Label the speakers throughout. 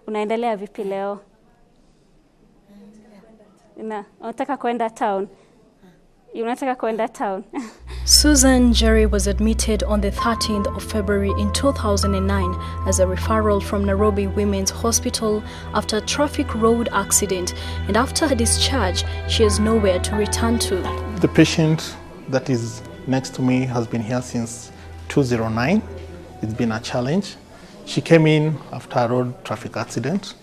Speaker 1: Unaendelea vipi leo? Unataka kwenda town? Unataka kwenda town?
Speaker 2: Susan Jerry was admitted on the 13th of February in 2009 as a referral from Nairobi Women's Hospital after a traffic road accident, and after her discharge, she has nowhere to return to.
Speaker 3: The patient that is next to me has been here since 2009. It's been a challenge. She came in after a road traffic accident,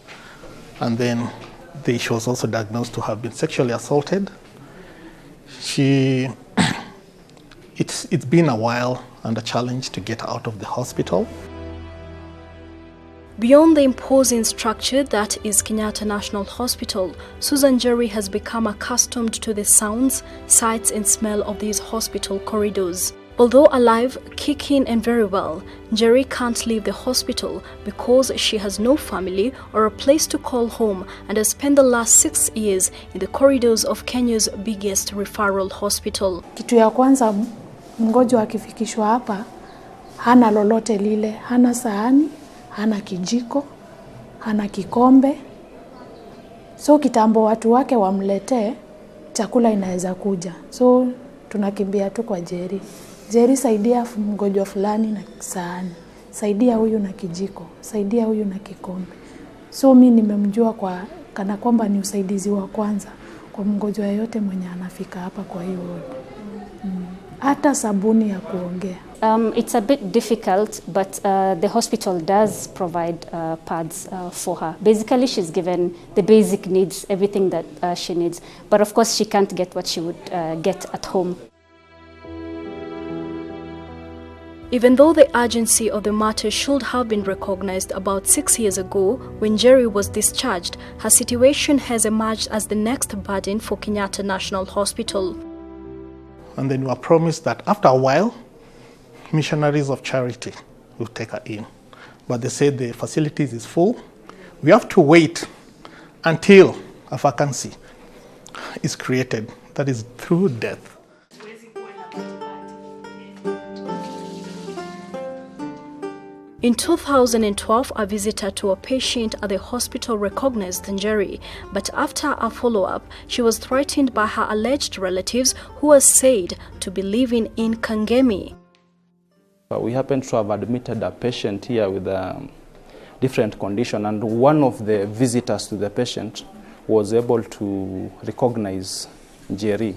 Speaker 3: and then she was also diagnosed to have been sexually assaulted. It's been a while and a challenge to get out of the hospital.
Speaker 2: Beyond the imposing structure that is Kenyatta National Hospital, Susan Jerry has become accustomed to the sounds, sights and smell of these hospital corridors. Although alive, kicking and very well, Jerry can't leave the hospital because she has no family or a place to call home and has spent the last 6 years in the corridors of Kenya's biggest referral hospital.
Speaker 4: Kitu ya kwanza, mgonjwa akifikishwa hapa hana lolote lile, hana sahani, hana kijiko, hana kikombe. So kitambo watu wake wamletee chakula inaweza kuja. So tunakimbia tu kwa Jerry. Jerry, saidia mgonjwa fulani na sahani, saidia huyu na kijiko, saidia huyu na kikombe. So mimi nimemjua kwa kana kwamba ni usaidizi wa kwanza kwa mgonjwa yote mwenye anafika hapa kwa hiyo ward. Hata sabuni ya kuongea.
Speaker 1: It's a bit difficult, but the hospital does provide pads for her. Basically, she's given the basic needs, everything that she needs. But of course, she can't get what she would get at home.
Speaker 2: Even though the urgency of the matter should have been recognized about 6 years ago when Jerry was discharged, her situation has emerged as the next burden for Kenyatta National Hospital.
Speaker 3: And then we were promised that after a while, missionaries of charity will take her in. But they said the facilities is full. We have to wait until a vacancy is created, that is through death.
Speaker 2: In 2012, a visitor to a patient at the hospital recognized Jerry, but after a follow-up, she was threatened by her alleged relatives who were said to be living in Kangemi.
Speaker 5: We happen to have admitted a patient here with a different condition, and one of the visitors to the patient was able to recognize Jerry.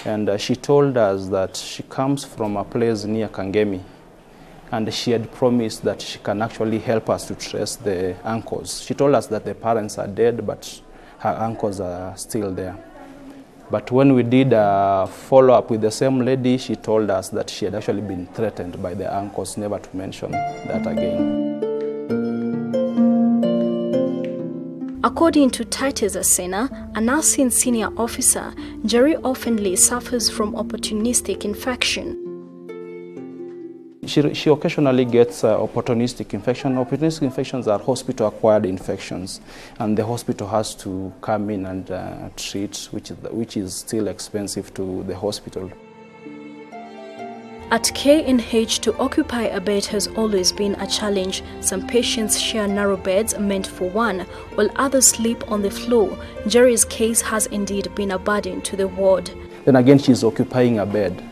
Speaker 5: And she told us that she comes from a place near Kangemi. And she had promised that she can actually help us to trace the uncles. She told us that the parents are dead, but her uncles are still there. But when we did a follow-up with the same lady, she told us that she had actually been threatened by the uncles, never to mention that again.
Speaker 2: According to Titus Asena, a nursing senior officer, Jerry oftenly suffers from opportunistic infection.
Speaker 5: She occasionally gets opportunistic infection. Opportunistic infections are hospital-acquired infections, and the hospital has to come in and treat, which is still expensive to the hospital.
Speaker 2: At K&H, to occupy a bed has always been a challenge. Some patients share narrow beds meant for one, while others sleep on the floor. Jerry's case has indeed been a burden to the ward.
Speaker 5: Then again, she's occupying a bed.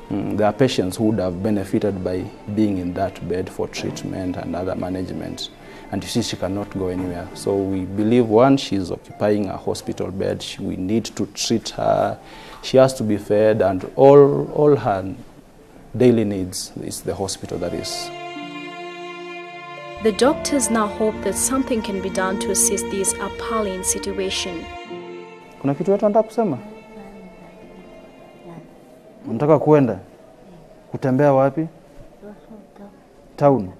Speaker 5: There are patients who would have benefited by being in that bed for treatment and other management. And you see, she cannot go anywhere. So we believe, one, she's occupying a hospital bed. We need to treat her. She has to be fed, and all her daily needs is the hospital that is.
Speaker 2: The doctors now hope that something can be done to assist this appalling situation.
Speaker 5: Kuna kitu yote nataka kusema? Unataka kuenda? Kutembea wapi? Town.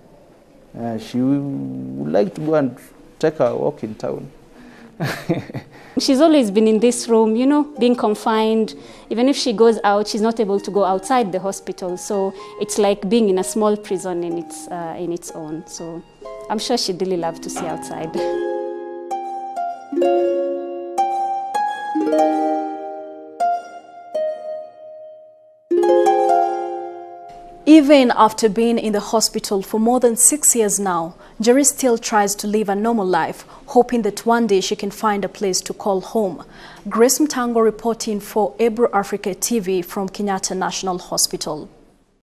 Speaker 5: She would like to go and take a walk in town.
Speaker 1: She's always been in this room, you know, being confined. Even if she goes out, she's not able to go outside the hospital. So it's like being in a small prison in its own. So I'm sure she'd really love to see outside. Even after being in the hospital for more than 6 years now,
Speaker 2: Jerry still tries to live a normal life, hoping that one day she can find a place to call home. Grace Mtango reporting for Ebro Africa TV from Kenyatta National Hospital.